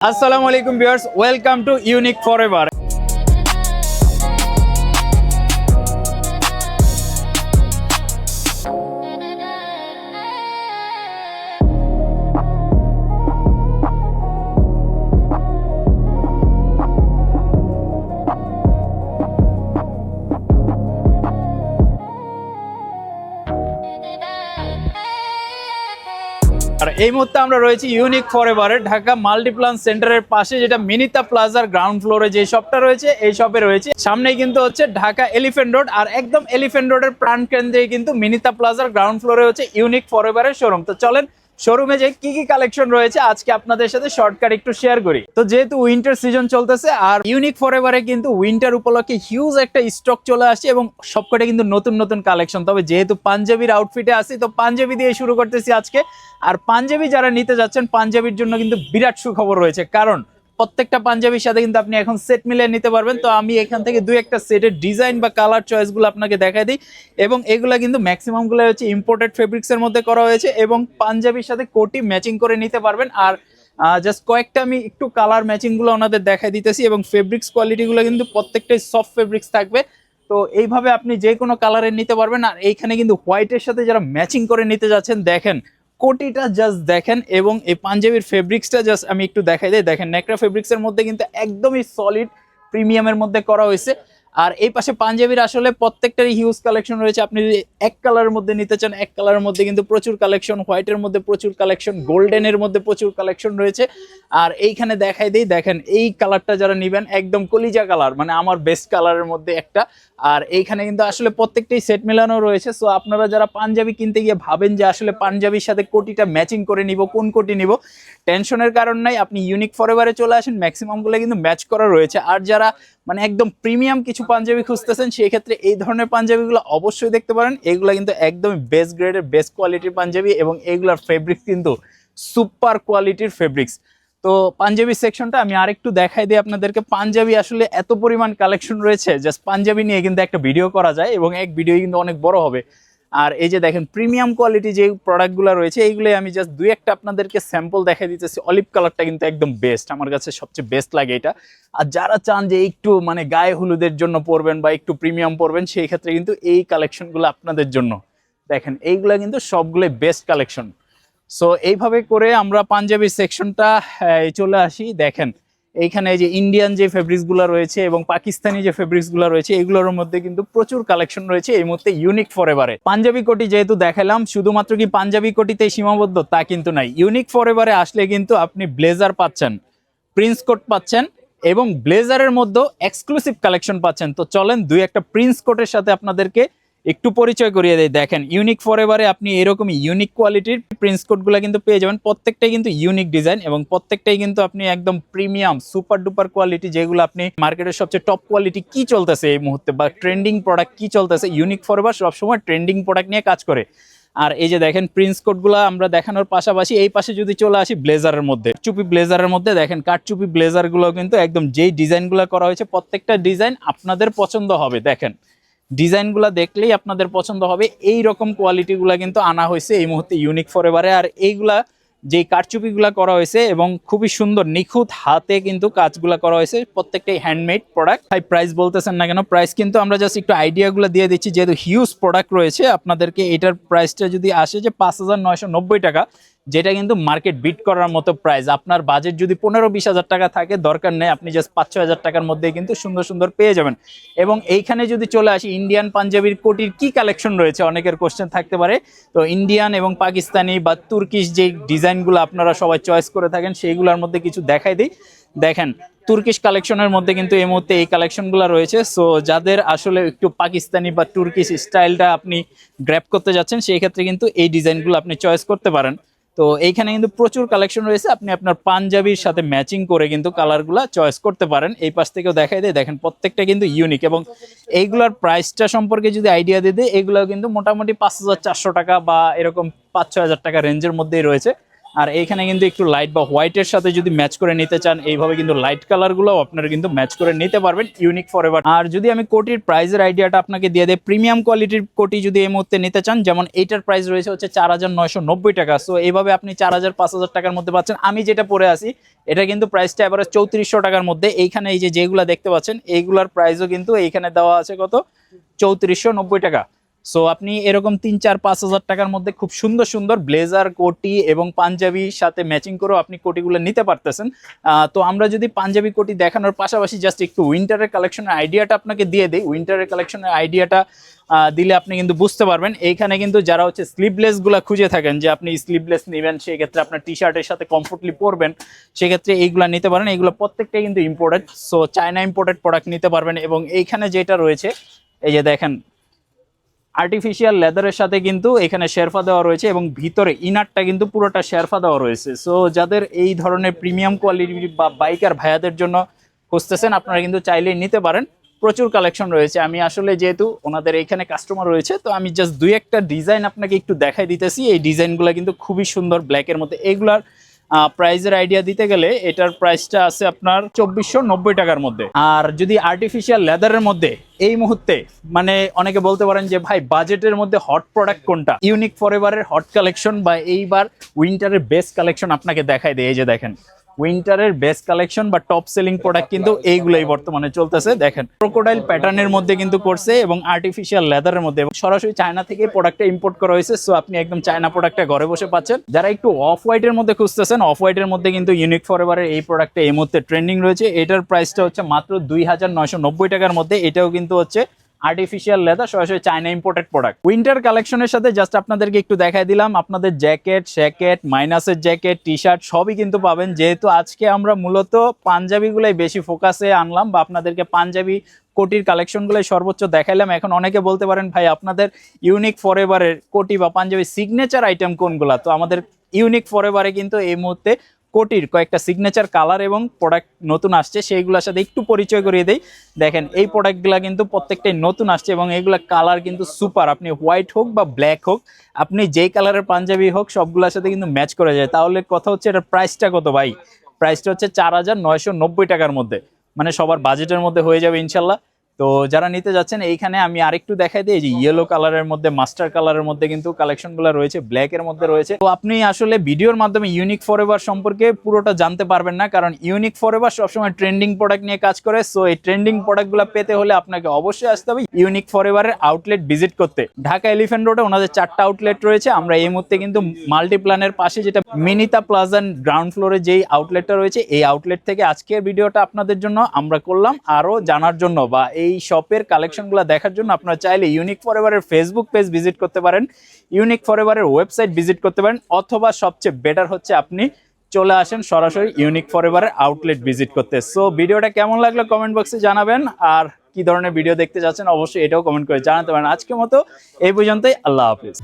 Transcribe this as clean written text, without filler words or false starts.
আসসালামু আলাইকুম viewers, welcome to Unique Forever. আর এই মুহূর্তে আমরা রয়েছি ইউনিক ফরএভারে ঢাকা মাল্টিপ্লান সেন্টারের পাশে, যেটা মিনিতা প্লাজার গ্রাউন্ড ফ্লোরে যে শপটা রয়েছে, এই শপে রয়েছে। সামনেই কিন্তু হচ্ছে ঢাকা এলিফ্যান্ট রোড, আর একদম এলিফ্যান্ট রোডের প্রাণ কেন্দ্রেই কিন্তু মিনিতা প্লাজার গ্রাউন্ড ফ্লোরে হচ্ছে ইউনিক ফরএভারের শোরুম। তো চলেন শোরুমে যে কি কি কালেকশন রয়েছে আজকে আপনাদের সাথে শর্টকাট একটু শেয়ার করি। তো যেহেতু উইন্টার সিজন চলতেছে, আর ইউনিক ফরএভারে কিন্তু উইন্টার উপলক্ষে হিউজ একটা স্টক চলে আসছে এবং সবকটা কিন্তু নতুন নতুন কালেকশন। তবে যেহেতু পাঞ্জাবির আউটফিটে আসি, তো পাঞ্জাবি দিয়ে শুরু করতেছি আজকে। আর পাঞ্জাবি যারা নিতে যাচ্ছেন, পাঞ্জাবির জন্য কিন্তু বিরাট সুখবর রয়েছে, কারণ প্রত্যেকটা পাঞ্জাবির সাথে কিন্তু আপনি এখন সেট মিলিয়ে নিতে পারবেন। তো আমি এখান থেকে দুই একটা সেটের ডিজাইন বা কালার চয়েসগুলো আপনাকে দেখাই দিই, এবং এগুলা কিন্তু ম্যাক্সিমামগুলো হচ্ছে ইম্পোর্টেড ফেব্রিক্সের মধ্যে করা হয়েছে, এবং পাঞ্জাবির সাথে কোটি ম্যাচিং করে নিতে পারবেন। আর জাস্ট কয়েকটা আমি একটু কালার ম্যাচিংগুলো ওনাদের দেখাই দিতেছি, এবং ফেব্রিক্স কোয়ালিটিগুলো কিন্তু প্রত্যেকটাই সফট ফেব্রিক্স থাকবে। তো এইভাবে আপনি যে কোনো কালারের নিতে পারবেন। আর এইখানে কিন্তু হোয়াইটের সাথে যারা ম্যাচিং করে নিতে যাচ্ছেন, দেখেন কোটিটা জাস্ট দেখেন, এবং এই পাঞ্জাবির ফেব্রিক্সটা জাস্ট আমি একটু দেখাই দিই। দেখেন নেকড়া ফেব্রিক্সের মধ্যে কিন্তু একদমই সলিড প্রিমিয়ামের মধ্যে করা হয়েছে। আর এই পাশে পাঞ্জাবির আসলে প্রত্যেকটারই হিউজ কালেকশন রয়েছে। আপনি যদি এক কালারের মধ্যে নিতে চান, এক কালারের মধ্যে কিন্তু প্রচুর কালেকশন, হোয়াইটের মধ্যে প্রচুর কালেকশন, গোল্ডেনের মধ্যে প্রচুর কালেকশন রয়েছে। আর এইখানে দেখাই দিই, দেখেন এই কালারটা যারা নিবেন, একদম কলিজা কালার, মানে আমার বেস্ট কালারের মধ্যে একটা। আর এইখানে কিন্তু আসলে প্রত্যেকটাই সেট মেলানো রয়েছে। সো আপনারা যারা পাঞ্জাবি কিনতে গিয়ে ভাবেন যে আসলে পাঞ্জাবির সাথে কোটিটা ম্যাচিং করে নিব, কোন কোটি নিব, টেনশনের কারণ নাই, আপনি ইউনিক ফরএভারে চলে আসেন, ম্যাক্সিমামগুলো কিন্তু ম্যাচ করা রয়েছে। আর যারা মানে একদম প্রিমিয়াম কিছু পাঞ্জাবি খুঁজতেছেন, সেই ক্ষেত্রে এই ধরনের পাঞ্জাবিগুলো অবশ্যই দেখতে পারেন। এগুলো কিন্তু একদমই বেস্ট গ্রেডের, বেস্ট কোয়ালিটির পাঞ্জাবি, এবং এগুলোর ফেব্রিক্স কিন্তু সুপার কোয়ালিটির ফেব্রিক্স। তো পাঞ্জাবি সেকশনটা আমি আরেকটু দেখাই দিই আপনাদেরকে। পাঞ্জাবি আসলে এত পরিমাণ কালেকশন রয়েছে, জাস্ট পাঞ্জাবি নিয়ে কিন্তু একটা ভিডিও করা যায়, এবং এক ভিডিও কিন্তু অনেক বড় হবে। আর এই যে দেখেন প্রিমিয়াম কোয়ালিটি যে প্রোডাক্টগুলো রয়েছে, এইগুলোই আমি জাস্ট দুই একটা আপনাদেরকে স্যাম্পল দেখাই দিতেছি। অলিভ কালারটা কিন্তু একদম বেস্ট, আমার কাছে সবচেয়ে বেস্ট লাগে এটা। আর যারা চান যে একটু মানে গায়ে হলুদের জন্য পরবেন বা একটু প্রিমিয়াম পরবেন, সেই ক্ষেত্রে কিন্তু এই কালেকশনগুলো আপনাদের জন্য। দেখেন এইগুলা কিন্তু সবগুলোই বেস্ট কালেকশন। সো এইভাবে করে আমরা পাঞ্জাবি সেকশনটা চলে আসি। দেখেন এইখানে এই যে ইন্ডিয়ান যে ফেব্রিক্সগুলো রয়েছে এবং পাকিস্তানি যে ফেব্রিক্সগুলো রয়েছে, এগুলোর মধ্যে কিন্তু প্রচুর কালেকশন রয়েছে এই মুহূর্তে ইউনিক ফরএভারে। পাঞ্জাবি কোটি যেহেতু দেখালাম, শুধুমাত্র কি পাঞ্জাবি কোটিতে সীমাবদ্ধ তা কিন্তু নাই। ইউনিক ফরএভারে আসলে কিন্তু আপনি ব্লেজার পাচ্ছেন, প্রিন্স কোট পাচ্ছেন, এবং ব্লেজারের মধ্যেও এক্সক্লুসিভ কালেকশন পাচ্ছেন। তো চলেন দুই একটা প্রিন্স কোটের সাথে আপনাদেরকে একটু পরিচয় করিয়ে দেয়। দেখেন ইউনিক ফরএভারে আপনি এরকম ইউনিক কোয়ালিটির প্রিন্স কোটগুলো কিন্তু পেয়ে যাবেন। প্রত্যেকটাই কিন্তু ইউনিক ডিজাইন, এবং প্রত্যেকটাই কিন্তু আপনি একদম প্রিমিয়াম সুপার ডুপার কোয়ালিটি, যেগুলো আপনি মার্কেটের সবচেয়ে টপ কোয়ালিটি কি চলতেছে এই মুহূর্তে বা ট্রেন্ডিং প্রোডাক্ট কি চলতেছে, ইউনিক ফরএভার সবসময় ট্রেন্ডিং প্রোডাক্ট নিয়ে কাজ করে। আর এই যে দেখেন প্রিন্স কোটগুলো আমরা দেখানোর পাশাপাশি এই পাশে যদি চলে আসি ব্লেজারের মধ্যে, চুপি ব্লেজারের মধ্যে দেখেন কাঠচুপি ব্লেজারগুলো কিন্তু একদম যেই ডিজাইনগুলো করা হয়েছে, প্রত্যেকটা ডিজাইন আপনাদের পছন্দ হবে। দেখেন ডিজাইনগুলো দেখলেই আপনাদের পছন্দ হবে। এই রকম কোয়ালিটিগুলো কিন্তু আনা হয়েছে এই মুহূর্তে ইউনিক ফরএভারে। আর এইগুলা যে কারচুপিগুলা করা হয়েছে এবং খুবই সুন্দর নিখুঁত হাতে কিন্তু কাজগুলা করা হয়েছে, প্রত্যেকটাই হ্যান্ডমেড প্রোডাক্ট। হাই প্রাইস বলতেছেন না কেন, প্রাইস কিন্তু আমরা জাস্ট একটু আইডিয়াগুলো দিয়ে দিচ্ছি, যেহেতু হিউজ প্রোডাক্ট রয়েছে আপনাদেরকে। এটার প্রাইসটা যদি আসে যে 5,990 টাকা, যেটা কিন্তু মার্কেট বিট করার মতো প্রাইস। আপনার বাজেট যদি 15-20 হাজার টাকা থাকে, দরকার নেই, আপনি জাস্ট 5-6 হাজার টাকার মধ্যে কিন্তু সুন্দর সুন্দর পেয়ে যাবেন। এবং এইখানে যদি চলে আসি ইন্ডিয়ান পাঞ্জাবির কোটির কি কালেকশন রয়েছে, অনেকের কোশ্চেন থাকতে পারে। তো ইন্ডিয়ান এবং পাকিস্তানি বা তুর্কিশ যে ডিজাইনগুলো আপনারা সবাই চয়েস করে থাকেন, সেইগুলোর মধ্যে কিছু দেখাই দিই। দেখেন তুর্কিশ কালেকশনের মধ্যে কিন্তু এই মুহূর্তে এই কালেকশনগুলো রয়েছে। সো যাদের আসলে একটু পাকিস্তানি বা তুর্কিশ স্টাইলটা আপনি গ্র্যাব করতে যাচ্ছেন, সেই ক্ষেত্রে কিন্তু এই ডিজাইনগুলো আপনি চয়েস করতে পারেন। তো এইখানে কিন্তু প্রচুর কালেকশন রয়েছে, আপনি আপনার পাঞ্জাবির সাথে ম্যাচিং করে কিন্তু কালারগুলা চয়েস করতে পারেন। এই পাশ থেকেও দেখাই দেয়, দেখেন প্রত্যেকটা কিন্তু ইউনিক। এবং এইগুলার প্রাইসটা সম্পর্কে যদি আইডিয়া দিয়ে দেয়, এগুলো কিন্তু মোটামুটি 5,400 টাকা বা এরকম 5-6 হাজার টাকা রেঞ্জের মধ্যেই রয়েছে। আর এইখানে কিন্তু একটু লাইট বা হোয়াইটের সাথে যদি ম্যাচ করে নিতে চান, এইভাবে কিন্তু লাইট কালারগুলো আপনারা কিন্তু ম্যাচ করে নিতে পারবেন ইউনিক ফরএভার। আর যদি আমি কোটির প্রাইসের আইডিয়াটা আপনাকে দিয়ে দেই, প্রিমিয়াম কোয়ালিটির কোটি যদি এই মুহূর্তে নিতে চান, যেমন এইটার প্রাইস রয়েছে হচ্ছে 4990 টাকা। সো এইভাবে আপনি 4000-5000 টাকার মধ্যে পাচ্ছেন। আমি যেটা পরে আছি এটা কিন্তু প্রাইসটা এবারে 3400 টাকার মধ্যে। এইখানে এই যেগুলা দেখতে পাচ্ছেন এইগুলার প্রাইসও কিন্তু এইখানে দেওয়া আছে কত, 3490 টাকা। সো আপনি এরকম 3-4-5 হাজার টাকার মধ্যে খুব সুন্দর সুন্দর ব্লেজার, কোটি এবং পাঞ্জাবির সাথে ম্যাচিং করেও আপনি কোটিগুলো নিতে পারতেছেন। তো আমরা যদি পাঞ্জাবি কোটি দেখানোর পাশাপাশি জাস্ট একটু উইন্টারের কালেকশনের আইডিয়াটা আপনাকে দিয়ে দিই। উইন্টারের কালেকশনের আইডিয়াটা দিলে আপনি কিন্তু বুঝতে পারবেন। এইখানে কিন্তু যারা হচ্ছে স্লিভলেস গুলা খুঁজে থাকেন যে আপনি স্লিভলেস নেবেন, সেক্ষেত্রে আপনার টি শার্টের সাথে কমফোর্টলি পরবেন, সেক্ষেত্রে এইগুলা নিতে পারেন। এইগুলো প্রত্যেকটাই কিন্তু imported, so China imported product নিতে পারবেন। এবং এইখানে যেটা রয়েছে এই যে দেখেন, আর্টিফিশিয়াল লেদারের সাথে কিন্তু এখানে শেরফা দেওয়া রয়েছে এবং ভিতরে ইনারটা কিন্তু পুরোটা শেরফা দেওয়া রয়েছে। সো যাদের এই ধরনের প্রিমিয়াম কোয়ালিটি বা বাইকার ভাইয়াদের জন্য খুঁজতেছেন, আপনারা কিন্তু চাইলেই নিতে পারেন। প্রচুর কালেকশন রয়েছে। আমি আসলে যেহেতু ওনাদের এইখানে কাস্টমার রয়েছে, তো আমি জাস্ট দুই একটা ডিজাইন আপনাকে একটু দেখাই দিতেছি। এই ডিজাইনগুলো কিন্তু খুবই সুন্দর ব্ল্যাকের মধ্যে। এইগুলার প্রাইজের আইডিয়া দিতে গেলে এটার প্রাইসটা আছে আপনার 2490 টাকার মধ্যে। আর যদি আর্টিফিশিয়াল লেদারের মধ্যে এই মুহূর্তে মানে অনেকে বলতে পারেন যে ভাই বাজেটের মধ্যে হট প্রোডাক্ট কোনটা, ইউনিক ফরএভারের হট কালেকশন বা এইবার উইন্টারের বেস্ট কালেকশন আপনাকে দেখাই দেয়। এই যে দেখেন, উইন্টারের বেস্ট কালেকশন বা টপ সেলিং প্রোডাক্ট কিন্তু এইগুলাই বর্তমানে চলতেছে। দেখেন, ক্রোকোডাইল প্যাটার্নের মধ্যে কিন্তু করছে এবং আর্টিফিশিয়াল লেদারের মধ্যে, এবং সরাসরি চায়না থেকে প্রোডাক্টটা ইম্পোর্ট করা হয়েছে। সো আপনি একদম চায়না প্রোডাক্টটা ঘরে বসে পাচ্ছেন। যারা একটু অফ হোয়াইটের মধ্যে খুঁজতেছেন, অফ হোয়াইটের মধ্যে কিন্তু ইউনিক ফরএভারের এই প্রোডাক্টটা এই মুহূর্তে ট্রেন্ডিং রয়েছে। এটার প্রাইসটা হচ্ছে মাত্র 2990 টাকার মধ্যে। এটাও কিন্তু হচ্ছে আর্টিফিশিয়াল লেদার, সরাসরি চায়না ইম্পোর্টেড প্রোডাক্ট। উইন্টার কালেকশনের সাথে জাস্ট আপনাদেরকে একটু দেখাই দিলাম। আপনাদের জ্যাকেট, শ্যাকেট, মাইনাসের জ্যাকেট, টি শার্ট সবই কিন্তু পাবেন। যেহেতু আজকে আমরা মূলত পাঞ্জাবিগুলাই বেশি ফোকাসে আনলাম বা আপনাদেরকে পাঞ্জাবি কোটির কালেকশনগুলোই সর্বোচ্চ দেখাইলাম। এখন অনেকে বলতে পারেন ভাই আপনাদের ইউনিক ফরএভারের কোটি বা পাঞ্জাবি সিগনেচার আইটেম কোনগুলা? তো আমাদের ইউনিক ফরএভারে কিন্তু এই মুহূর্তে কোটির কয়েকটা সিগনেচার কালার এবং প্রোডাক্ট নতুন আসছে, সেইগুলোর সাথে একটু পরিচয় করিয়ে দেই। দেখেন, এই প্রোডাক্টগুলো কিন্তু প্রত্যেকটাই নতুন আসছে এবং এইগুলা কালার কিন্তু সুপার। আপনি হোয়াইট হোক বা ব্ল্যাক হোক, আপনি যেই কালারের পাঞ্জাবি হোক, সবগুলোর সাথে কিন্তু ম্যাচ করে যায়। তাহলে কথা হচ্ছে এটার প্রাইসটা কত ভাই? প্রাইসটা হচ্ছে 4990 টাকার মধ্যে, মানে সবার বাজেটের মধ্যে হয়ে যাবে ইনশাল্লাহ। তো যারা নিতে যাচ্ছেন, এইখানে আমি আরেকটু দেখাই দিই, যে ইয়েলো কালারের মধ্যে, মাস্টার কালারের মধ্যে কিন্তু কালেকশনগুলো রয়েছে, ব্ল্যাক এর মধ্যে রয়েছে। তো আপনি আসলে ভিডিওর মাধ্যমে ইউনিক ফরএভার সম্পর্কে পুরোটা জানতে পারবেন না, কারণ ইউনিক ফরএভার সবসময় ট্রেন্ডিং প্রোডাক্ট নিয়ে কাজ করে। সো এই ট্রেন্ডিং প্রোডাক্টগুলো পেতে হলে আপনাকে অবশ্যই আসতে হবে ইউনিক ফরএভারের আউটলেট ভিজিট করতে। ঢাকা এলিফ্যান্ট রোডে ওনাদের 4টা আউটলেট রয়েছে। আমরা এই মুহূর্তে কিন্তু মাল্টিপ্ল্যানের পাশে যেটা মিনিতা প্লাজা গ্রাউন্ড ফ্লোরে যেই আউটলেটটা রয়েছে, এই আউটলেট থেকে আজকের ভিডিওটা আপনাদের জন্য আমরা করলাম। আরো জানার জন্য বা এই শপের কালেকশনগুলো দেখার জন্য আপনারা চাইলে ইউনিক ফরএভারের ফেসবুক পেজ ভিজিট করতে পারেন, ইউনিক ফরএভারের ওয়েবসাইট ভিজিট করতে পারেন, অথবা সবচেয়ে বেটার হচ্ছে আপনি চলে আসেন সরাসরি ইউনিক ফরএভারের আউটলেট ভিজিট করতে। সো ভিডিওটা কেমন লাগলো কমেন্ট বক্সে জানাবেন, আর কি ধরনের ভিডিও দেখতে চাচ্ছেন অবশ্যই এটাও কমেন্ট করে জানাতে পারেন। আজকের মতো এই পর্যন্তই, আল্লাহ হাফিজ।